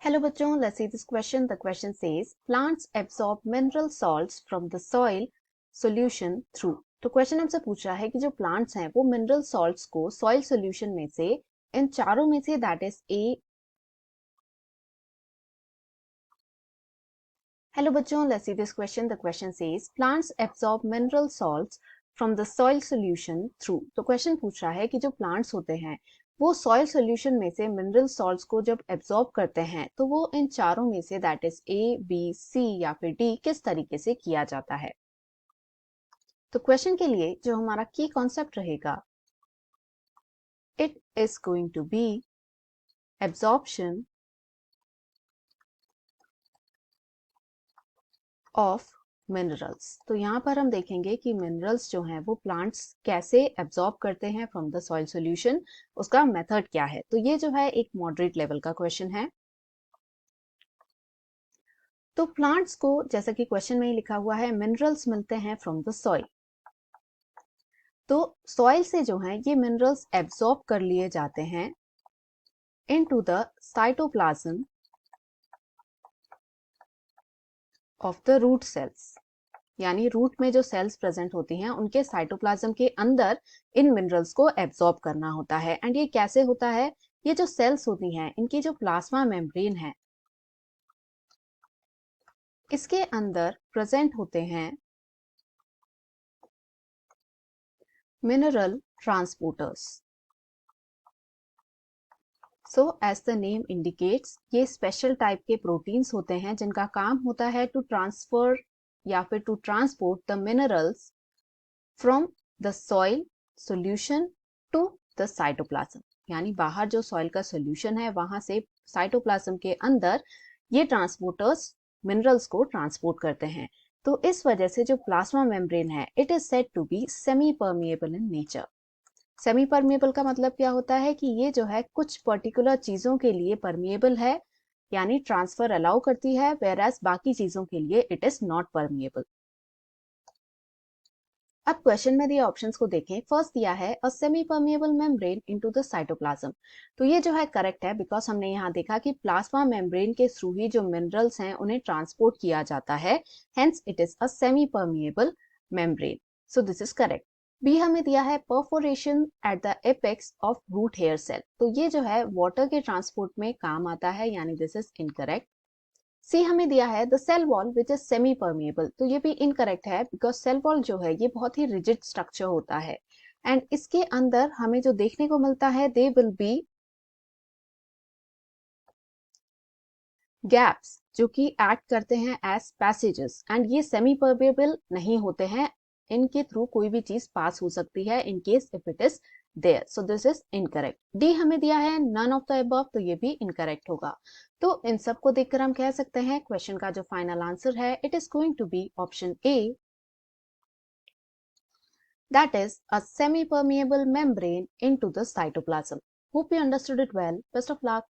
Hello बच्चों, let's see this question. The question says plants absorb mineral salts from the soil solution through. तो question हमसे पूछ रहा है कि जो प्लांट्स हैं वो मिनरल सॉल्ट्स को सॉइल सॉल्यूशन में से इन चारों में से दैट इज ए। हेलो बच्चों, let's see this question. The question says plants absorb mineral salts from the soil solution through. तो क्वेश्चन पूछ रहा है कि जो प्लांट्स होते हैं वो सॉइल सॉल्यूशन में से मिनरल सॉल्ट्स को जब एब्सॉर्ब करते हैं तो वो इन चारों में से that is A, B, C या फिर डी किस तरीके से किया जाता है. तो क्वेश्चन के लिए जो हमारा की कॉन्सेप्ट रहेगा, it is going to be absorption of minerals. तो यहाँ पर हम देखेंगे कि मिनरल्स जो हैं वो प्लांट्स कैसे एब्सॉर्ब करते हैं फ्रॉम द सॉइल सॉल्यूशन, उसका मेथड क्या है. तो ये जो है एक मॉडरेट लेवल का क्वेश्चन है. तो प्लांट्स को जैसा कि क्वेश्चन में ही लिखा हुआ है मिनरल्स मिलते हैं फ्रॉम द सॉइल. तो सॉइल से जो है ये मिनरल्स एब्सॉर्ब कर लिए जाते हैं into the cytoplasm of the root cells. यानी रूट में जो सेल्स प्रेजेंट होती हैं उनके साइटोप्लाज्म के अंदर इन मिनरल्स को एब्सॉर्ब करना होता है. एंड ये कैसे होता है? ये जो सेल्स होती हैं इनकी जो प्लाज्मा मेम्ब्रेन है इसके अंदर प्रेजेंट होते हैं mineral transporters. So as the name indicates ये स्पेशल टाइप के प्रोटीन्स होते हैं जिनका काम होता है टू ट्रांसफर या फिर to transport the minerals from the soil solution to the cytoplasm. यानी बाहर जो सॉइल का सॉल्यूशन है वहां से साइटोप्लाज्म के अंदर ये ट्रांसपोर्टर्स मिनरल्स को ट्रांसपोर्ट करते हैं. तो इस वजह से जो प्लाज्मा मेम्ब्रेन है it is said to be semi permeable in nature. Semi permeable का मतलब क्या होता है कि ये जो है कुछ पर्टिकुलर चीजों के लिए परमिएबल है यानी ट्रांसफर अलाउ करती है, वेयर एज बाकी चीजों के लिए इट इज नॉट परमिएबल. अब क्वेश्चन में दिए ऑप्शंस को देखें. फर्स्ट दिया है अ semi permeable membrane into the cytoplasm. तो ये जो है करेक्ट है बिकॉज हमने यहाँ देखा कि प्लाज्मा मेम्ब्रेन के थ्रू ही जो मिनरल्स हैं उन्हें ट्रांसपोर्ट किया जाता है, hence it is a semi permeable membrane. So this is correct. B हमें दिया है perforation at the apex of root hair cell. तो ये जो है वाटर के ट्रांसपोर्ट में काम आता है यानी दिस इज इनकरेक्ट. सी हमें दिया है the cell wall which is semi permeable. तो ये भी इनकरेक्ट है बिकॉज सेल वॉल जो है ये बहुत ही रिजिड स्ट्रक्चर होता है एंड इसके अंदर हमें जो देखने को मिलता है दे विल बी गैप्स जो कि एक्ट करते हैं एज पैसेजेस एंड ये सेमी परमिएबल नहीं होते हैं. इनके थ्रू कोई भी चीज पास हो सकती है in case if it is there. So this is incorrect. D हमें दिया है नन ऑफ द अबव. तो ये भी इनकरेक्ट होगा. तो इन सब को देखकर हम कह सकते हैं क्वेश्चन का जो फाइनल आंसर है it is going to be option A, that is a semi-permeable membrane into the cytoplasm. Hope you understood it well. Best of luck.